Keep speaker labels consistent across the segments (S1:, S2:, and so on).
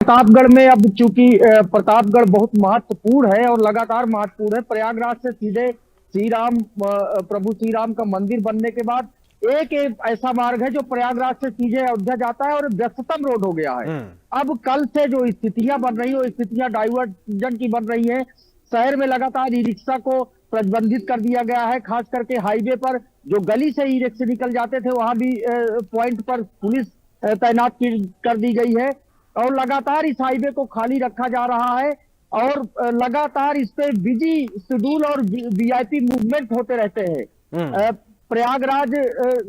S1: प्रतापगढ़ में अब चूंकि प्रतापगढ़ बहुत महत्वपूर्ण है और लगातार महत्वपूर्ण है। प्रयागराज से सीधे प्रभु श्री राम का मंदिर बनने के बाद एक ऐसा मार्ग है जो प्रयागराज से सीधे अयोध्या जाता है और व्यस्ततम रोड हो गया है। अब कल से जो स्थितियां बन रही है, वो स्थितियां डाइवर्जन की बन रही है। शहर में लगातार ई रिक्शा को प्रतिबंधित कर दिया गया है। खास करके हाईवे पर जो गली से ई रिक्शा निकल जाते थे, वहां भी पॉइंट पर पुलिस तैनात कर दी गई है और लगातार इस हाईवे को खाली रखा जा रहा है और लगातार इस पे बिजी शेड्यूल और वीआईपी मूवमेंट होते रहते हैं। प्रयागराज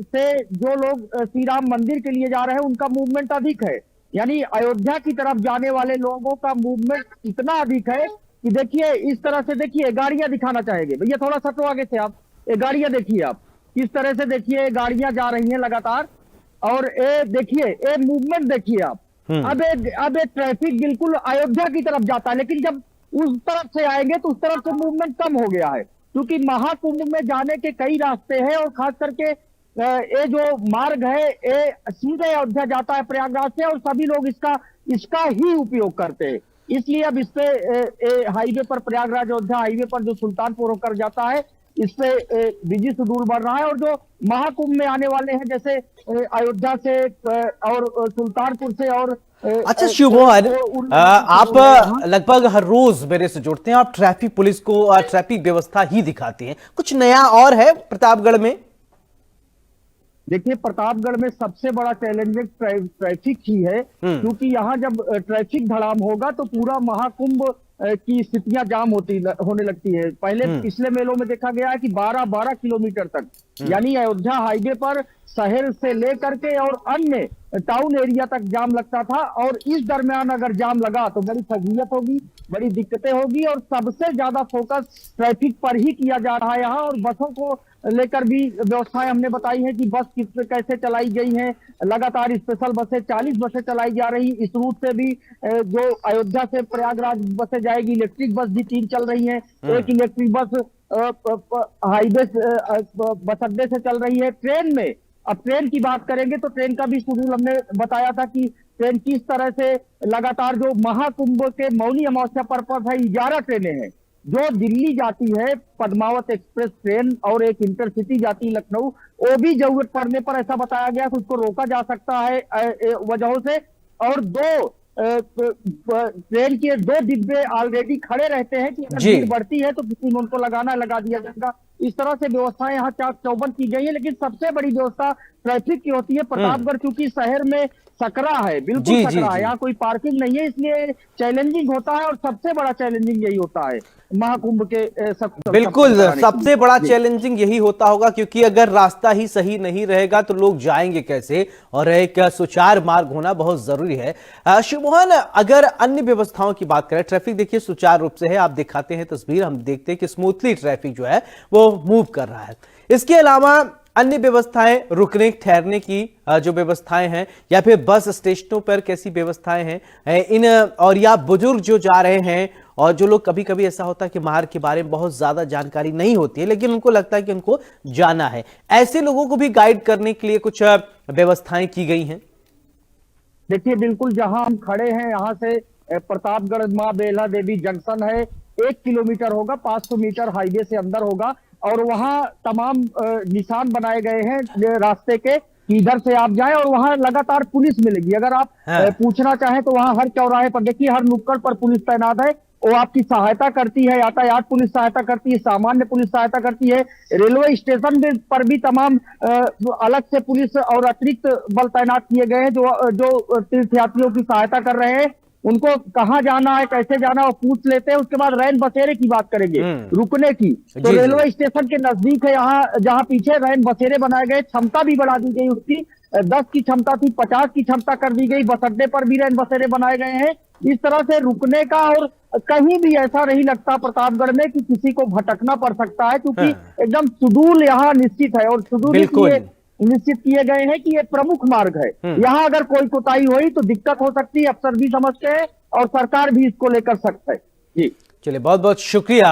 S1: से जो लोग श्री राम मंदिर के लिए जा रहे हैं, उनका मूवमेंट अधिक है। यानी अयोध्या की तरफ जाने वाले लोगों का मूवमेंट इतना अधिक है कि देखिए, इस तरह से देखिए, गाड़ियां दिखाना चाहेंगे भैया, थोड़ा सा तो आगे से आप ये गाड़ियां देखिए, आप किस तरह से देखिए गाड़ियां जा रही हैं लगातार। और ये देखिए, ये मूवमेंट देखिए आप। अब ये ट्रैफिक बिल्कुल अयोध्या की तरफ जाता है, लेकिन जब उस तरफ से आएंगे तो उस तरफ से मूवमेंट कम हो गया है, क्योंकि महाकुंभ में जाने के कई रास्ते हैं और खास करके ये जो मार्ग है, ये सीधे अयोध्या जाता है प्रयागराज से और सभी लोग इसका ही उपयोग करते हैं। इसलिए अब इस पे हाईवे पर, प्रयागराज अयोध्या हाईवे पर जो सुल्तानपुर होकर जाता है, इससे बिजी शेड्यूल बढ़ रहा है। और जो महाकुंभ में आने वाले हैं, जैसे अयोध्या से और सुल्तानपुर से और
S2: अच्छा शिवमोहन, आप लगभग हर रोज मेरे से जुड़ते हैं, आप ट्रैफिक पुलिस को ट्रैफिक व्यवस्था ही दिखाते हैं, कुछ नया और है प्रतापगढ़ में?
S1: देखिए, प्रतापगढ़ में सबसे बड़ा चैलेंज ट्रैफिक ही है, क्योंकि यहाँ जब ट्रैफिक धड़ाम होगा तो पूरा महाकुंभ की स्थितियां जाम होने लगती है। पहले पिछले मेलों में देखा गया है कि 12-12 किलोमीटर तक, यानी अयोध्या हाईवे पर शहर से लेकर के और अन्य टाउन एरिया तक जाम लगता था। और इस दरमियान अगर जाम लगा तो बड़ी फजीयत होगी, बड़ी दिक्कतें होगी और सबसे ज्यादा फोकस ट्रैफिक पर ही किया जा रहा है यहाँ। और बसों को लेकर भी व्यवस्थाएं हमने बताई है कि बस कैसे चलाई गई हैं। लगातार स्पेशल बसें 40 बसें चलाई जा रही। इस रूट से भी जो अयोध्या से प्रयागराज बसें जाएगी, इलेक्ट्रिक बस भी 3 चल रही हैं। एक इलेक्ट्रिक बस हाईवे बस अड्डे से चल रही है। ट्रेन में, अब ट्रेन की बात करेंगे तो ट्रेन का भी शेड्यूल हमने बताया था कि ट्रेन किस तरह से लगातार, जो महाकुंभ के मौनी अमावस्या पर्पस है, 11 ट्रेनें हैं जो दिल्ली जाती है, पद्मावत एक्सप्रेस ट्रेन, और एक इंटरसिटी जाती है लखनऊ। वो भी जरूरत पड़ने पर ऐसा बताया गया कि उसको रोका जा सकता है वजहों से। और ट्रेन के 2 डिब्बे ऑलरेडी खड़े रहते हैं कि अगर भीड़ बढ़ती है तो किसी में उनको लगा दिया जाएगा। इस तरह से व्यवस्थाएं यहाँ चाक चौबंद की गई है। लेकिन सबसे बड़ी व्यवस्था ट्रैफिक की होती है प्रतापगढ़, क्योंकि शहर में सकरा है, बिल्कुल सकरा है, यहाँ कोई पार्किंग नहीं है, इसलिए चैलेंजिंग होता है। और सबसे बड़ा चैलेंजिंग यही होता है महाकुंभ के
S2: बिल्कुल सबसे बड़ा चैलेंजिंग यही होता होगा, क्योंकि अगर रास्ता ही सही नहीं रहेगा तो लोग जाएंगे कैसे, और एक सुचारू मार्ग होना बहुत जरूरी है। शिवमोहन, अगर अन्य व्यवस्थाओं की बात करें, ट्रैफिक देखिए सुचारू रूप से है, आप दिखाते हैं तस्वीर, हम देखते हैं कि स्मूथली ट्रैफिक जो है वो मूव कर रहा है। इसके अलावा अन्य व्यवस्थाएं, रुकने ठहरने की जो व्यवस्थाएं हैं, या फिर बस स्टेशनों पर कैसी व्यवस्थाएं हैं इन, और या बुजुर्ग जो जा रहे हैं, और जो लोग, कभी कभी ऐसा होता है कि मार्ग के बारे में बहुत ज्यादा जानकारी नहीं होती है लेकिन उनको लगता है कि उनको जाना है, ऐसे लोगों को भी गाइड करने के लिए कुछ व्यवस्थाएं की गई हैं?
S1: देखिए, बिल्कुल जहां हम खड़े हैं, यहाँ से प्रतापगढ़ मां बेला देवी जंक्शन है, 1 किलोमीटर होगा, 500 मीटर हाईवे से अंदर होगा। और वहां तमाम निशान बनाए गए हैं रास्ते के, इधर से आप जाएं, और वहां लगातार पुलिस मिलेगी। अगर आप पूछना चाहें तो वहां हर चौराहे पर देखिए, हर नुक्कड़ पर पुलिस तैनात है। वो आपकी सहायता करती है, यातायात पुलिस सहायता करती है, सामान्य पुलिस सहायता करती है। रेलवे स्टेशन पर भी तमाम अलग से पुलिस और अतिरिक्त बल तैनात किए गए हैं, जो तीर्थयात्रियों की सहायता कर रहे हैं। उनको कहाँ जाना है, कैसे जाना है, वो पूछ लेते हैं। उसके बाद रैन बसेरे की बात करेंगे, रुकने की, तो रेलवे स्टेशन के नजदीक है, यहाँ जहाँ पीछे रैन बसेरे बनाए गए, क्षमता भी बढ़ा दी गई उसकी। 10 की क्षमता थी, 50 की क्षमता कर दी गई। बस अड्डे पर भी रैन बसेरे बनाए गए हैं। इस तरह से रुकने का, और कहीं भी ऐसा नहीं लगता प्रतापगढ़ में कि किसी को भटकना पड़ सकता है, क्योंकि एकदम शेड्यूल यहाँ निश्चित है। और शेड्यूल निश्चित किए गए हैं कि ये प्रमुख मार्ग है, यहाँ अगर कोई कोताही हुई तो दिक्कत हो सकती है। अफसर भी समझते हैं और सरकार भी इसको लेकर सख्त है। जी
S2: चलिए, बहुत बहुत शुक्रिया